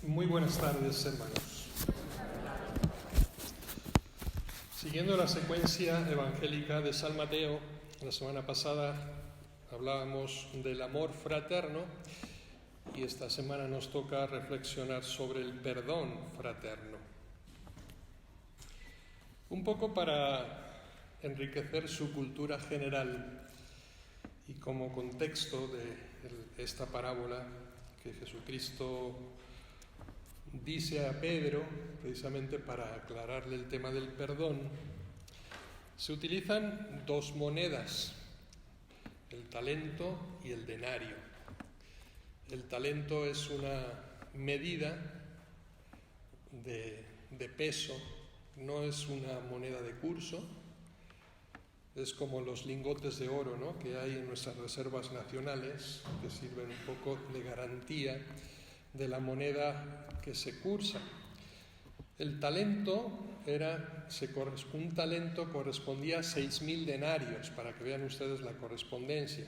Muy buenas tardes, hermanos. Siguiendo la secuencia evangélica de San Mateo, la semana pasada hablábamos del amor fraterno y esta semana nos toca reflexionar sobre el perdón fraterno. Un poco para enriquecer su cultura general y como contexto de esta parábola que Jesucristo dice a Pedro, precisamente para aclararle el tema del perdón, se utilizan dos monedas, el talento y el denario. El talento es una medida de peso, no es una moneda de curso, es como los lingotes de oro, ¿no?, que hay en nuestras reservas nacionales, que sirven un poco de garantía de la moneda que se cursa. El talento un talento correspondía a 6.000 denarios, para que vean ustedes la correspondencia.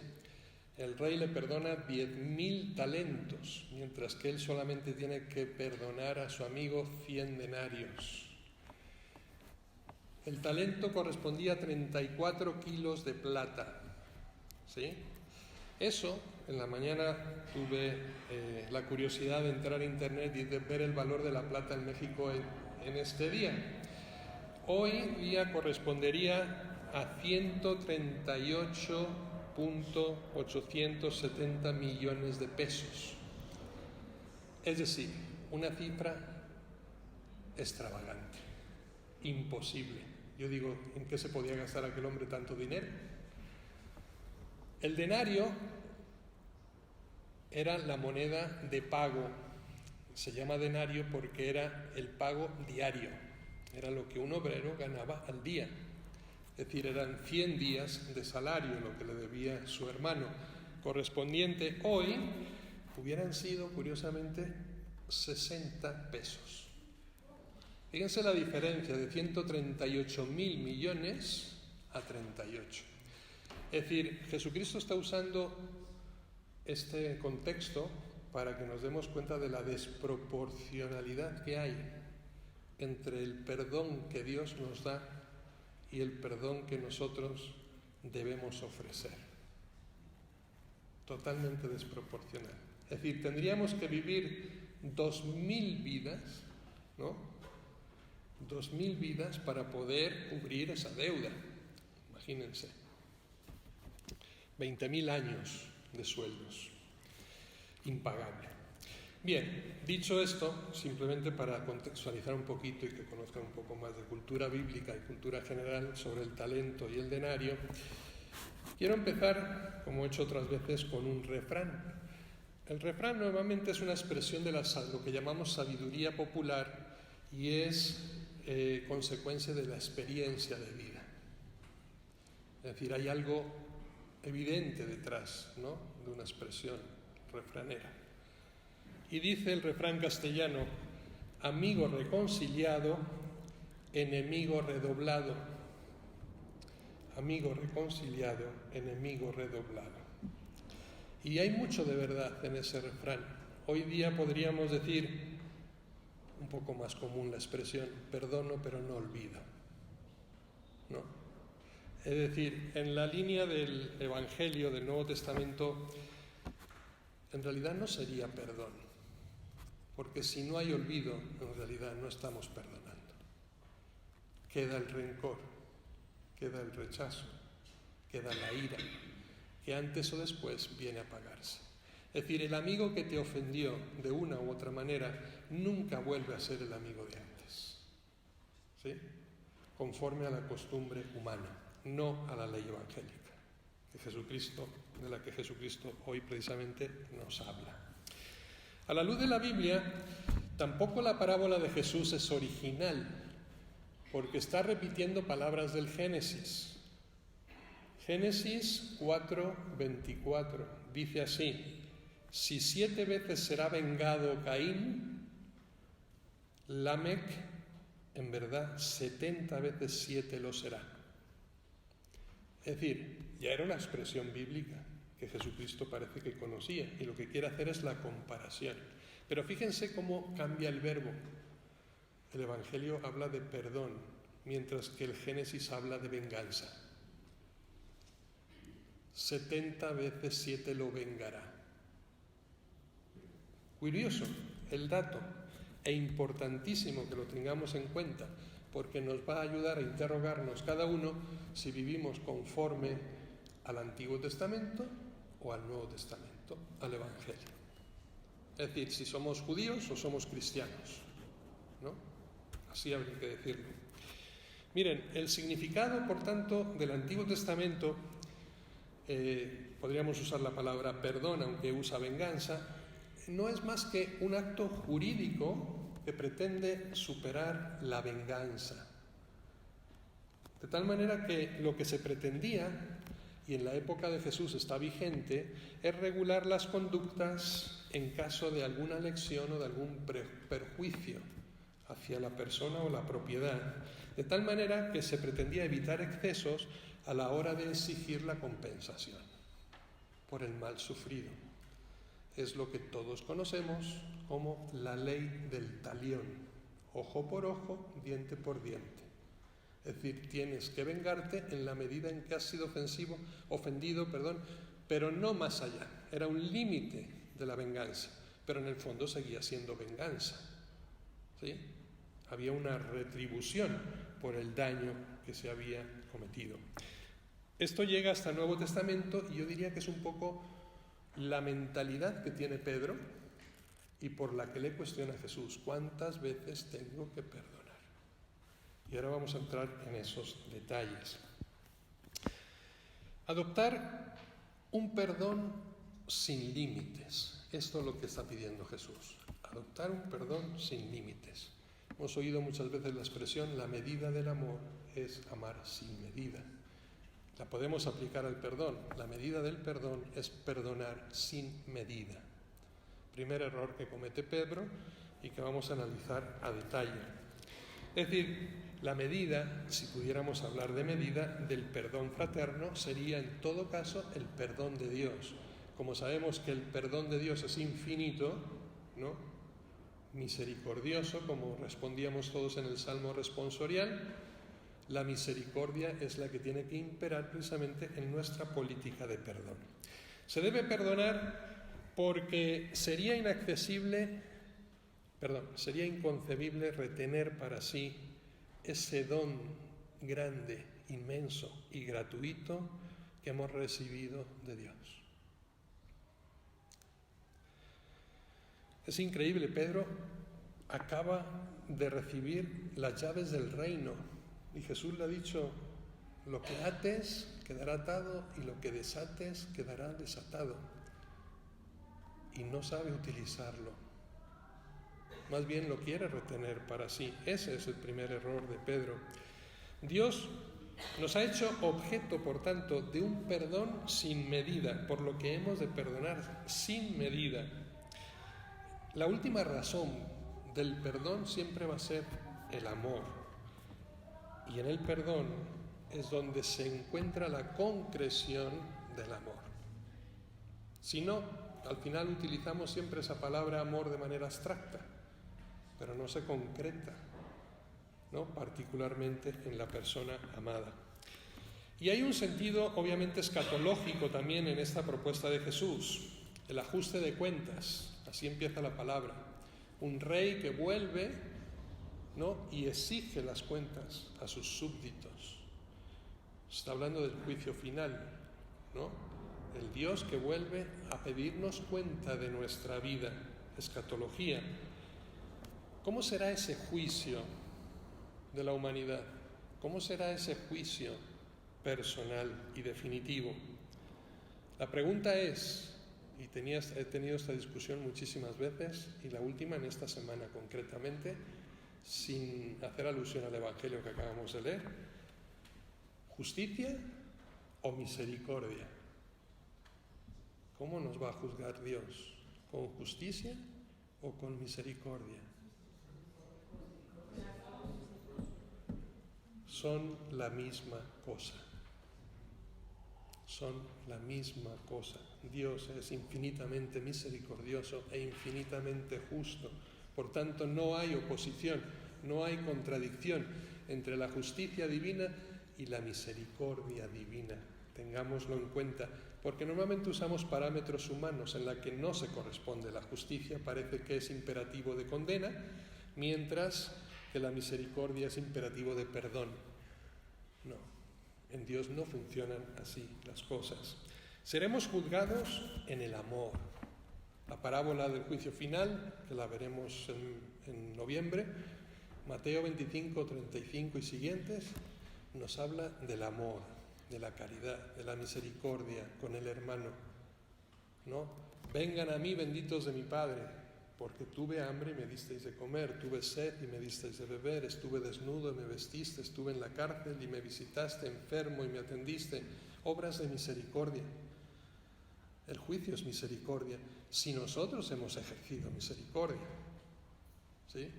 El rey le perdona 10.000 talentos, mientras que él solamente tiene que perdonar a su amigo 100 denarios. El talento correspondía a 34 kilos de plata, ¿sí? Eso, en la mañana tuve la curiosidad de entrar a internet y de ver el valor de la plata en México en este día. Hoy día correspondería a 138.870 millones de pesos. Es decir, una cifra extravagante, imposible. Yo digo, ¿en qué se podía gastar aquel hombre tanto dinero? El denario era la moneda de pago. Se llama denario porque era el pago diario. Era lo que un obrero ganaba al día. Es decir, eran 100 días de salario lo que le debía su hermano. Correspondiente hoy hubieran sido, curiosamente, 60 pesos. Fíjense la diferencia de 138.000 millones a 38. Es decir, Jesucristo está usando este contexto para que nos demos cuenta de la desproporcionalidad que hay entre el perdón que Dios nos da y el perdón que nosotros debemos ofrecer. Totalmente desproporcional. Es decir, tendríamos que vivir 2.000 vidas, ¿no? 2.000 vidas para poder cubrir esa deuda. Imagínense. 20.000 años de sueldos. Impagable. Bien, dicho esto, simplemente para contextualizar un poquito y que conozcan un poco más de cultura bíblica y cultura general sobre el talento y el denario, quiero empezar, como he hecho otras veces, con un refrán. El refrán normalmente es una expresión de lo que llamamos sabiduría popular y es consecuencia de la experiencia de vida. Es decir, hay algo evidente detrás, ¿no?, de una expresión refranera. Y dice el refrán castellano: amigo reconciliado, enemigo redoblado. Amigo reconciliado, enemigo redoblado. Y hay mucho de verdad en ese refrán. Hoy día podríamos decir, un poco más común la expresión, perdono pero no olvido, ¿no? Es decir, en la línea del Evangelio del Nuevo Testamento, en realidad no sería perdón, porque si no hay olvido, en realidad no estamos perdonando. Queda el rencor, queda el rechazo, queda la ira, que antes o después viene a pagarse. Es decir, el amigo que te ofendió de una u otra manera nunca vuelve a ser el amigo de antes, ¿sí?, conforme a la costumbre humana, no a la ley evangélica de la que Jesucristo hoy precisamente nos habla. A la luz de la Biblia, tampoco la parábola de Jesús es original, porque está repitiendo palabras del Génesis. Génesis 4:24 dice así: si 7 veces será vengado Caín, Lamec en verdad 70 veces 7 lo será. Es decir, ya era una expresión bíblica que Jesucristo parece que conocía y lo que quiere hacer es la comparación. Pero fíjense cómo cambia el verbo. El Evangelio habla de perdón, mientras que el Génesis habla de venganza. 70 veces 7 lo vengará. Curioso el dato, e importantísimo que lo tengamos en cuenta, porque nos va a ayudar a interrogarnos cada uno si vivimos conforme al Antiguo Testamento o al Nuevo Testamento, al Evangelio. Es decir, si somos judíos o somos cristianos, ¿no? Así habría que decirlo. Miren, el significado, por tanto, del Antiguo Testamento, podríamos usar la palabra perdón, aunque usa venganza, no es más que un acto jurídico que pretende superar la venganza. De tal manera que lo que se pretendía, y en la época de Jesús está vigente, es regular las conductas en caso de alguna lesión o de algún perjuicio hacia la persona o la propiedad, de tal manera que se pretendía evitar excesos a la hora de exigir la compensación por el mal sufrido. Es lo que todos conocemos como la ley del talión, ojo por ojo, diente por diente. Es decir, tienes que vengarte en la medida en que has sido ofendido, pero no más allá. Era un límite de la venganza, pero en el fondo seguía siendo venganza, ¿sí? Había una retribución por el daño que se había cometido. Esto llega hasta el Nuevo Testamento y yo diría que es un poco la mentalidad que tiene Pedro y por la que le cuestiona a Jesús: ¿cuántas veces tengo que perdonar? Y ahora vamos a entrar en esos detalles. Adoptar un perdón sin límites. Esto es lo que está pidiendo Jesús. Adoptar un perdón sin límites. Hemos oído muchas veces la expresión: la medida del amor es amar sin medida. La podemos aplicar al perdón. La medida del perdón es perdonar sin medida. Primer error que comete Pedro y que vamos a analizar a detalle. Es decir, la medida, si pudiéramos hablar de medida, del perdón fraterno sería en todo caso el perdón de Dios. Como sabemos que el perdón de Dios es infinito, ¿no? Misericordioso, como respondíamos todos en el Salmo responsorial, la misericordia es la que tiene que imperar precisamente en nuestra política de perdón. Se debe perdonar porque sería inconcebible retener para sí ese don grande, inmenso y gratuito que hemos recibido de Dios. Es increíble, Pedro acaba de recibir las llaves del reino y Jesús le ha dicho: lo que ates quedará atado y lo que desates quedará desatado. Y no sabe utilizarlo. Más bien lo quiere retener para sí. Ese es el primer error de Pedro. Dios nos ha hecho objeto, por tanto, de un perdón sin medida, por lo que hemos de perdonar sin medida. La última razón del perdón siempre va a ser el amor. Y en el perdón es donde se encuentra la concreción del amor. Si no, al final utilizamos siempre esa palabra amor de manera abstracta, pero no se concreta, ¿no? Particularmente en la persona amada. Y hay un sentido obviamente escatológico también en esta propuesta de Jesús, el ajuste de cuentas. Así empieza la palabra. Un rey que vuelve, ¿no?, y exige las cuentas a sus súbditos. Está hablando del juicio final, ¿no? El Dios que vuelve a pedirnos cuenta de nuestra vida, escatología. ¿Cómo será ese juicio de la humanidad? ¿Cómo será ese juicio personal y definitivo? La pregunta es, y he tenido esta discusión muchísimas veces, y la última en esta semana concretamente, sin hacer alusión al Evangelio que acabamos de leer: ¿justicia o misericordia? ¿Cómo nos va a juzgar Dios? ¿Con justicia o con misericordia? Son la misma cosa. son la misma cosa. Dios es infinitamente misericordioso e infinitamente justo. Por tanto, no hay oposición, no hay contradicción entre la justicia divina y la misericordia divina. Tengámoslo en cuenta, porque normalmente usamos parámetros humanos en la que no se corresponde. La justicia parece que es imperativo de condena, mientras que la misericordia es imperativo de perdón. No, en Dios no funcionan así las cosas. Seremos juzgados en el amor. La parábola del juicio final, que la veremos en noviembre, Mateo 25, 35 y siguientes, nos habla del amor, de la caridad, de la misericordia con el hermano, ¿no? Vengan a mí, benditos de mi Padre, porque tuve hambre y me disteis de comer, tuve sed y me disteis de beber, estuve desnudo y me vestiste, estuve en la cárcel y me visitaste, enfermo y me atendiste. Obras de misericordia. El juicio es misericordia, si nosotros hemos ejercido misericordia. ¿Sí?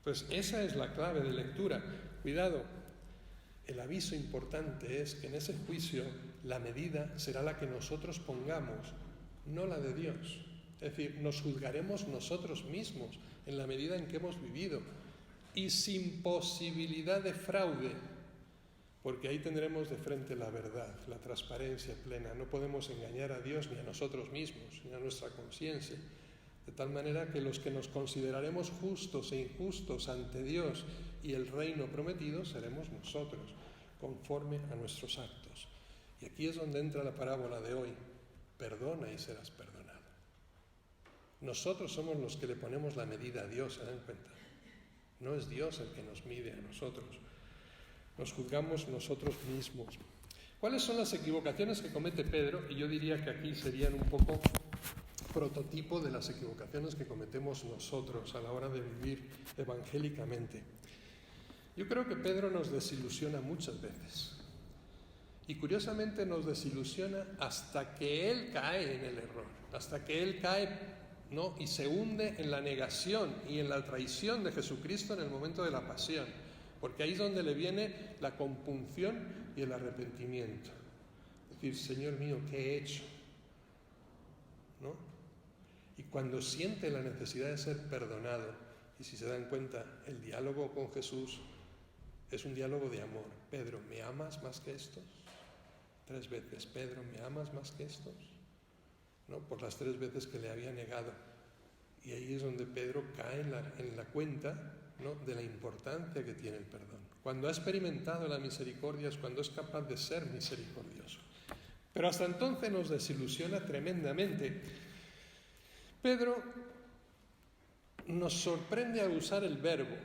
Pues esa es la clave de lectura. Cuidado, el aviso importante es que en ese juicio la medida será la que nosotros pongamos, no la de Dios. Es decir, nos juzgaremos nosotros mismos en la medida en que hemos vivido y sin posibilidad de fraude, porque ahí tendremos de frente la verdad, la transparencia plena. No podemos engañar a Dios ni a nosotros mismos, ni a nuestra conciencia. De tal manera que los que nos consideraremos justos e injustos ante Dios y el reino prometido seremos nosotros, conforme a nuestros actos. Y aquí es donde entra la parábola de hoy. Perdona y serás perdonado. Nosotros somos los que le ponemos la medida a Dios, ¿se dan cuenta? No es Dios el que nos mide a nosotros. Nos juzgamos nosotros mismos. ¿Cuáles son las equivocaciones que comete Pedro? Y yo diría que aquí serían un poco prototipo de las equivocaciones que cometemos nosotros a la hora de vivir evangélicamente. Yo creo que Pedro nos desilusiona muchas veces. Y curiosamente nos desilusiona hasta que él cae en el error, hasta que él cae, ¿no?, y se hunde en la negación y en la traición de Jesucristo en el momento de la pasión, porque ahí es donde le viene la compunción y el arrepentimiento. Es decir, Señor mío, ¿qué he hecho? ¿No? Y cuando siente la necesidad de ser perdonado, y si se dan cuenta, el diálogo con Jesús es un diálogo de amor. Pedro, ¿me amas más que estos? 3 veces, Pedro, ¿me amas más que estos? ¿No? Por las 3 veces que le había negado. Y ahí es donde Pedro cae en la cuenta, ¿no?, de la importancia que tiene el perdón. Cuando ha experimentado la misericordia es cuando es capaz de ser misericordioso. Pero hasta entonces nos desilusiona tremendamente. Pedro nos sorprende al usar el verbo.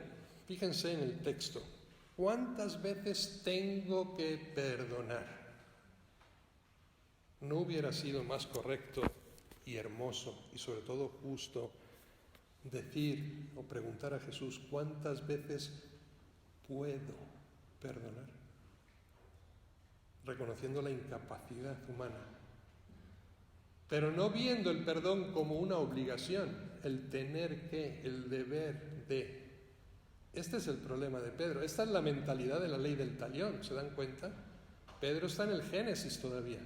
Fíjense en el texto. ¿Cuántas veces tengo que perdonar? ¿No hubiera sido más correcto y hermoso y sobre todo justo decir o preguntar a Jesús cuántas veces puedo perdonar? Reconociendo la incapacidad humana, pero no viendo el perdón como una obligación, el tener que, el deber de. Este es el problema de Pedro. Esta es la mentalidad de la ley del talión, ¿se dan cuenta? Pedro está en el Génesis todavía.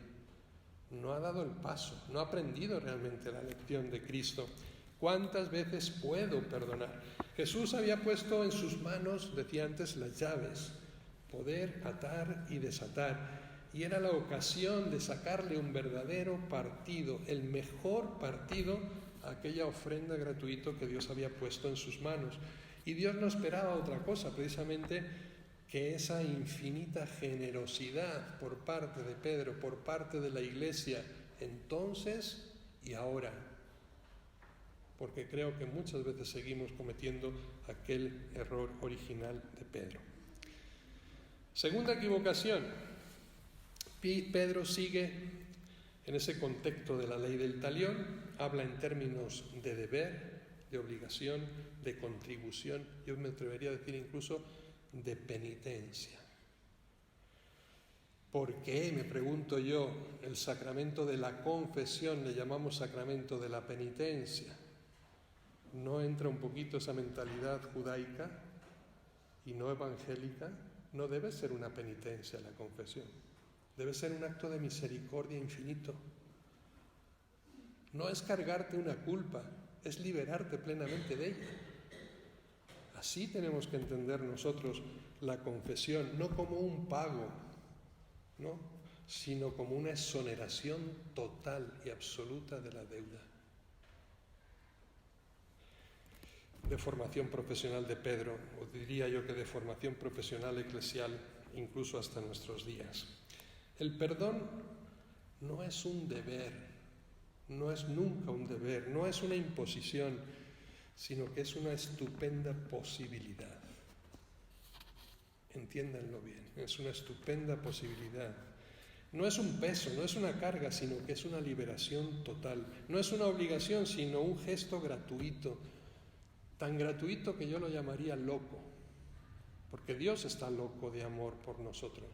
No ha dado el paso, no ha aprendido realmente la lección de Cristo. ¿Cuántas veces puedo perdonar? Jesús había puesto en sus manos, decía antes, las llaves, poder atar y desatar. Y era la ocasión de sacarle un verdadero partido, el mejor partido a aquella ofrenda gratuita que Dios había puesto en sus manos. Y Dios no esperaba otra cosa, precisamente que esa infinita generosidad por parte de Pedro, por parte de la Iglesia, entonces y ahora. Porque creo que muchas veces seguimos cometiendo aquel error original de Pedro. Segunda equivocación. Pedro sigue en ese contexto de la ley del talión, habla en términos de deber, de obligación, de contribución, yo me atrevería a decir incluso de penitencia. ¿Por qué, me pregunto yo, el sacramento de la confesión le llamamos sacramento de la penitencia? ¿No entra un poquito esa mentalidad judaica y no evangélica? No debe ser una penitencia la confesión. Debe ser un acto de misericordia infinito. No es cargarte una culpa, es liberarte plenamente de ella. Así tenemos que entender nosotros la confesión, no como un pago, ¿no?, sino como una exoneración total y absoluta de la deuda. De formación profesional de Pedro, o diría yo que de formación profesional eclesial, incluso hasta nuestros días. El perdón no es un deber, no es nunca un deber, no es una imposición, sino que es una estupenda posibilidad. Entiéndanlo bien, es una estupenda posibilidad. No es un peso, no es una carga, sino que es una liberación total. No es una obligación, sino un gesto gratuito, tan gratuito que yo lo llamaría loco, porque Dios está loco de amor por nosotros.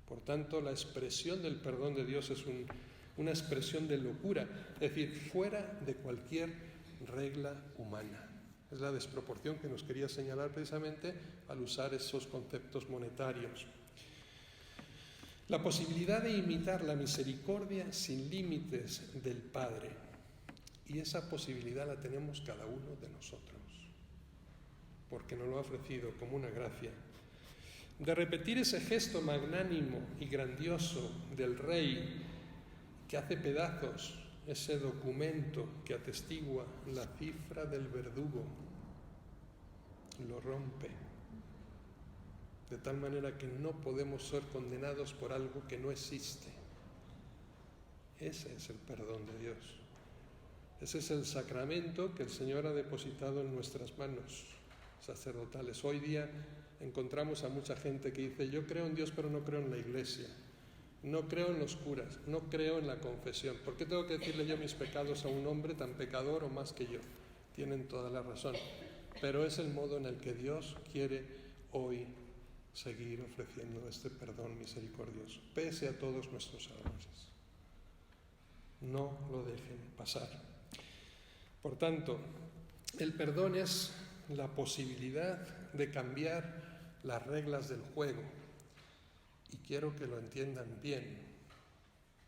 Por tanto, la expresión del perdón de Dios es una expresión de locura, es decir, fuera de cualquier regla humana. Es la desproporción que nos quería señalar precisamente al usar esos conceptos monetarios. La posibilidad de imitar la misericordia sin límites del Padre. Y esa posibilidad la tenemos cada uno de nosotros, porque nos lo ha ofrecido como una gracia. De repetir ese gesto magnánimo y grandioso del Rey que hace pedazos ese documento que atestigua la cifra del verdugo, lo rompe, de tal manera que no podemos ser condenados por algo que no existe. Ese es el perdón de Dios. Ese es el sacramento que el Señor ha depositado en nuestras manos sacerdotales. Hoy día encontramos a mucha gente que dice: yo creo en Dios pero no creo en la Iglesia, no creo en los curas, no creo en la confesión. ¿Por qué tengo que decirle yo mis pecados a un hombre tan pecador o más que yo? Tienen toda la razón, pero es el modo en el que Dios quiere hoy seguir ofreciendo este perdón misericordioso, pese a todos nuestros errores. No lo dejen pasar. Por tanto, el perdón es la posibilidad de cambiar las reglas del juego. Y quiero que lo entiendan bien.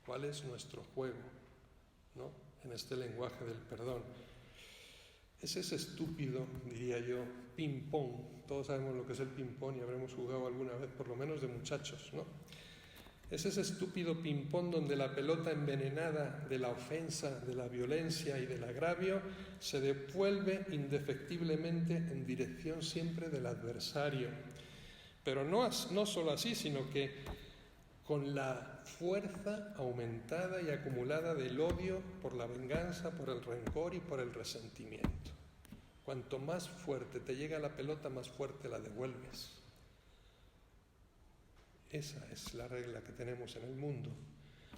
¿Cuál es nuestro juego, ¿no?, en este lenguaje del perdón? Es ese estúpido, diría yo, ping-pong. Todos sabemos lo que es el ping-pong y habremos jugado alguna vez, por lo menos de muchachos, ¿no? Es ese estúpido ping-pong donde la pelota envenenada de la ofensa, de la violencia y del agravio se devuelve indefectiblemente en dirección siempre del adversario. Pero no solo así, sino que con la fuerza aumentada y acumulada del odio por la venganza, por el rencor y por el resentimiento. Cuanto más fuerte te llega la pelota, más fuerte la devuelves. Esa es la regla que tenemos en el mundo,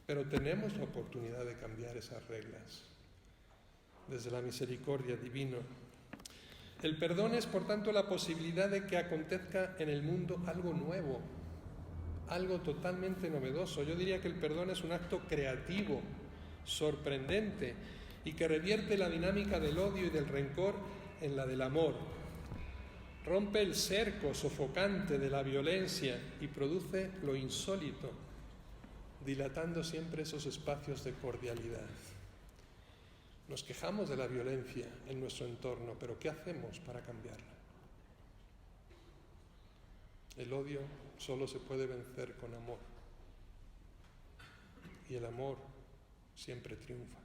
pero tenemos la oportunidad de cambiar esas reglas desde la misericordia divina. El perdón es, por tanto, la posibilidad de que acontezca en el mundo algo nuevo, algo totalmente novedoso. Yo diría que el perdón es un acto creativo, sorprendente, y que revierte la dinámica del odio y del rencor en la del amor. Rompe el cerco sofocante de la violencia y produce lo insólito, dilatando siempre esos espacios de cordialidad. Nos quejamos de la violencia en nuestro entorno, pero ¿qué hacemos para cambiarla? El odio solo se puede vencer con amor, y el amor siempre triunfa.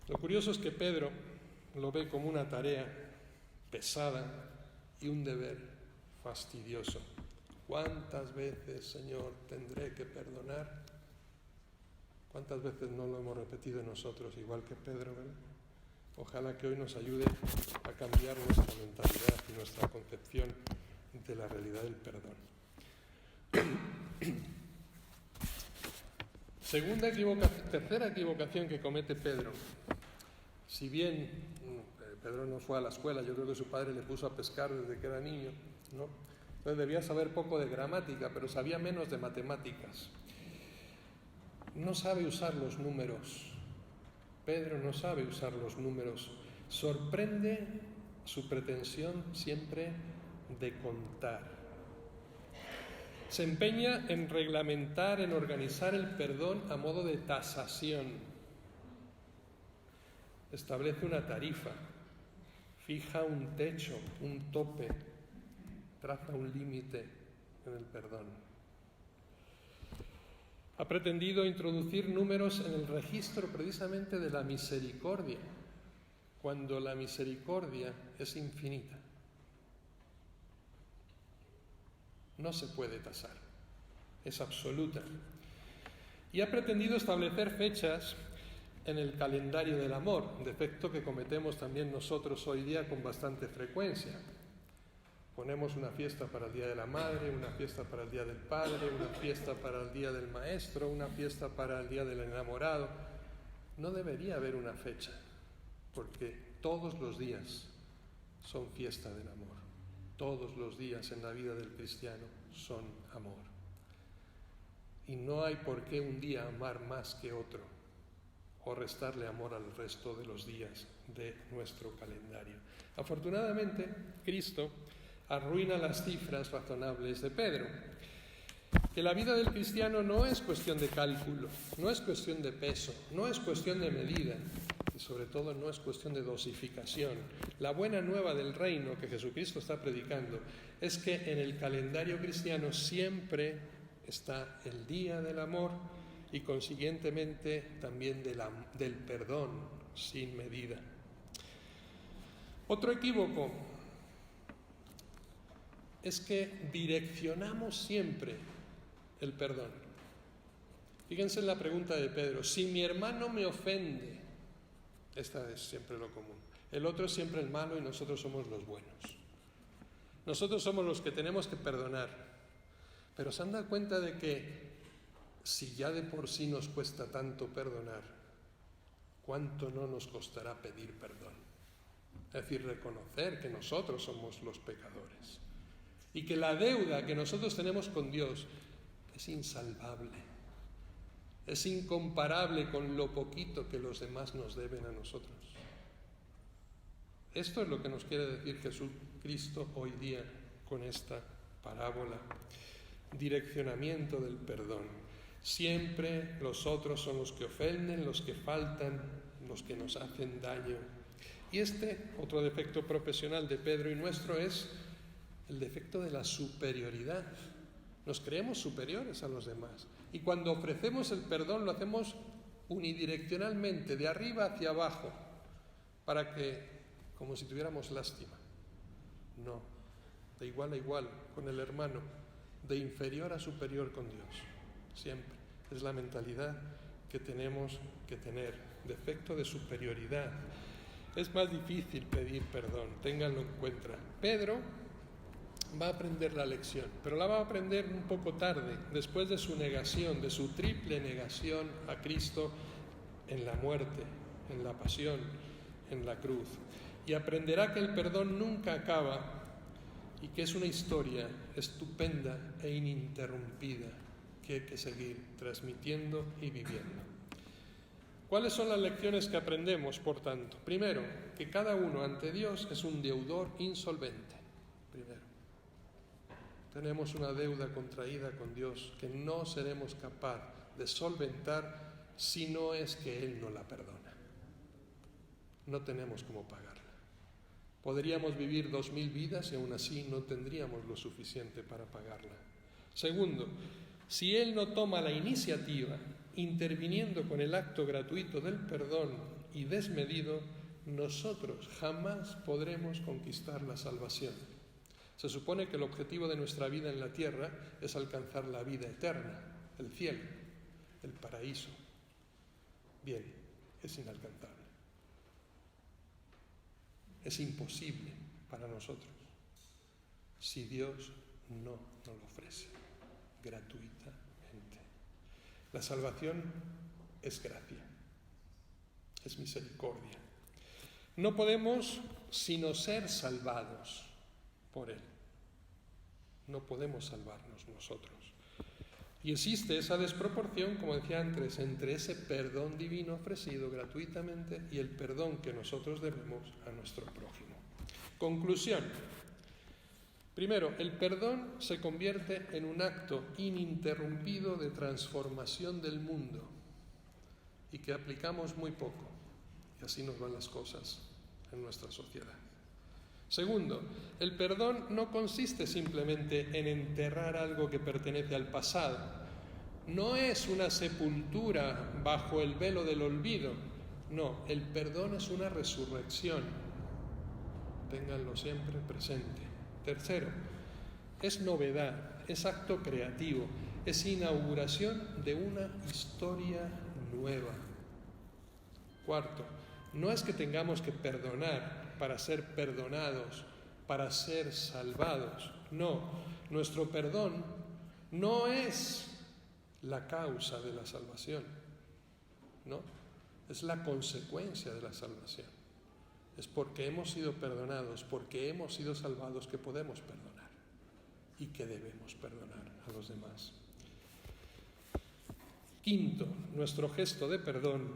Lo curioso es que Pedro lo ve como una tarea pesada y un deber fastidioso. ¿Cuántas veces, Señor, tendré que perdonar? ¿Cuántas veces no lo hemos repetido nosotros, igual que Pedro, ¿verdad? Ojalá que hoy nos ayude a cambiar nuestra mentalidad y nuestra concepción de la realidad del perdón. Tercera equivocación que comete Pedro. Si bien Pedro no fue a la escuela, yo creo que su padre le puso a pescar desde que era niño, ¿no? Entonces debía saber poco de gramática, pero sabía menos de matemáticas. No sabe usar los números. Pedro no sabe usar los números. Sorprende su pretensión siempre de contar. Se empeña en reglamentar, en organizar el perdón a modo de tasación. Establece una tarifa, fija un techo, un tope, traza un límite en el perdón. Ha pretendido introducir números en el registro precisamente de la misericordia, cuando la misericordia es infinita. No se puede tasar, es absoluta. Y ha pretendido establecer fechas en el calendario del amor, defecto que cometemos también nosotros hoy día con bastante frecuencia. Ponemos una fiesta para el Día de la Madre, una fiesta para el Día del Padre, una fiesta para el Día del Maestro, una fiesta para el Día del Enamorado. No debería haber una fecha, porque todos los días son fiesta del amor. Todos los días en la vida del cristiano son amor. Y no hay por qué un día amar más que otro o restarle amor al resto de los días de nuestro calendario. Afortunadamente, Cristo arruina las cifras razonables de Pedro. Que la vida del cristiano no es cuestión de cálculo, no es cuestión de peso, no es cuestión de medida y sobre todo no es cuestión de dosificación. La buena nueva del reino que Jesucristo está predicando es que en el calendario cristiano siempre está el día del amor y consiguientemente también del perdón sin medida. Otro equívoco es que direccionamos siempre el perdón. Fíjense en la pregunta de Pedro: si mi hermano me ofende, esta es siempre lo común. El otro es siempre el malo y nosotros somos los buenos. Nosotros somos los que tenemos que perdonar. Pero ¿se han dado cuenta de que si ya de por sí nos cuesta tanto perdonar, cuánto no nos costará pedir perdón? Es decir, reconocer que nosotros somos los pecadores y que la deuda que nosotros tenemos con Dios es insalvable, es incomparable con lo poquito que los demás nos deben a nosotros. Esto es lo que nos quiere decir Jesucristo hoy día con esta parábola. Direccionamiento del perdón. Siempre los otros son los que ofenden, los que faltan, los que nos hacen daño. Y otro defecto profesional de Pedro y nuestro es el defecto de la superioridad. Nos creemos superiores a los demás. Y cuando ofrecemos el perdón lo hacemos unidireccionalmente, de arriba hacia abajo, para que, como si tuviéramos lástima. No, de igual a igual con el hermano, de inferior a superior con Dios. Siempre. Es la mentalidad que tenemos que tener. Defecto de superioridad. Es más difícil pedir perdón, ténganlo en cuenta. Pedro va a aprender la lección, pero la va a aprender un poco tarde, después de su negación, de su triple negación a Cristo en la muerte, en la pasión, en la cruz. Y aprenderá que el perdón nunca acaba y que es una historia estupenda e ininterrumpida que hay que seguir transmitiendo y viviendo. ¿Cuáles son las lecciones que aprendemos, por tanto? Primero, que cada uno ante Dios es un deudor insolvente. Primero, tenemos una deuda contraída con Dios que no seremos capaces de solventar si no es que Él no la perdona. No tenemos cómo pagarla. Podríamos vivir 2000 vidas y aún así no tendríamos lo suficiente para pagarla. Segundo, si Él no toma la iniciativa, interviniendo con el acto gratuito del perdón y desmedido, nosotros jamás podremos conquistar la salvación. Se supone que el objetivo de nuestra vida en la tierra es alcanzar la vida eterna, el cielo, el paraíso. Bien, es inalcanzable. Es imposible para nosotros si Dios no nos lo ofrece gratuitamente. La salvación es gracia, es misericordia. No podemos sino ser salvados por Él. No podemos salvarnos nosotros. Y existe esa desproporción, como decía antes, entre ese perdón divino ofrecido gratuitamente y el perdón que nosotros debemos a nuestro prójimo. Conclusión. Primero, el perdón se convierte en un acto ininterrumpido de transformación del mundo y que aplicamos muy poco, y así nos van las cosas en nuestra sociedad. Segundo, el perdón no consiste simplemente en enterrar algo que pertenece al pasado. No es una sepultura bajo el velo del olvido. No, el perdón es una resurrección. Ténganlo siempre presente. Tercero, es novedad, es acto creativo, es inauguración de una historia nueva. Cuarto, no es que tengamos que perdonar para ser perdonados, para ser salvados. No, nuestro perdón no es la causa de la salvación, no, es la consecuencia de la salvación. Es porque hemos sido perdonados, porque hemos sido salvados que podemos perdonar y que debemos perdonar a los demás. Quinto, nuestro gesto de perdón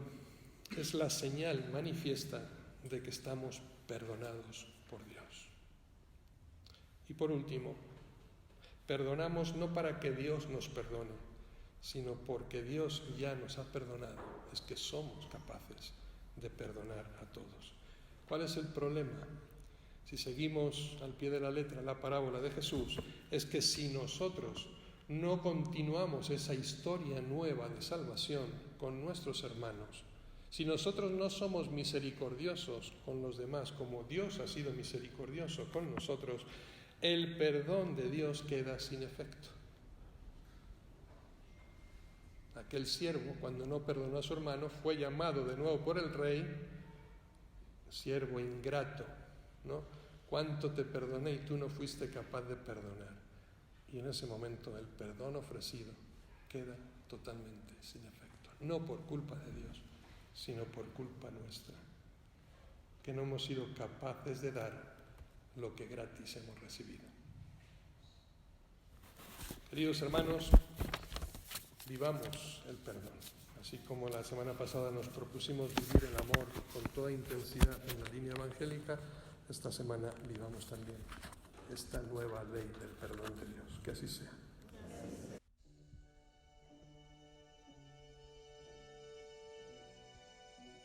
es la señal manifiesta de que estamos perdonados por Dios. Y por último, perdonamos no para que Dios nos perdone, sino porque Dios ya nos ha perdonado, es que somos capaces de perdonar a todos. ¿Cuál es el problema? Si seguimos al pie de la letra la parábola de Jesús, es que si nosotros no continuamos esa historia nueva de salvación con nuestros hermanos, si nosotros no somos misericordiosos con los demás como Dios ha sido misericordioso con nosotros, el perdón de Dios queda sin efecto. Aquel siervo, cuando no perdonó a su hermano, fue llamado de nuevo por el rey, siervo ingrato, ¿no? ¿Cuánto te perdoné y tú no fuiste capaz de perdonar? Y en ese momento el perdón ofrecido queda totalmente sin efecto. No por culpa de Dios, sino por culpa nuestra, que no hemos sido capaces de dar lo que gratis hemos recibido. Queridos hermanos, vivamos el perdón. Así como la semana pasada nos propusimos vivir el amor con toda intensidad en la línea evangélica, esta semana vivamos también esta nueva ley del perdón de Dios. Que así sea.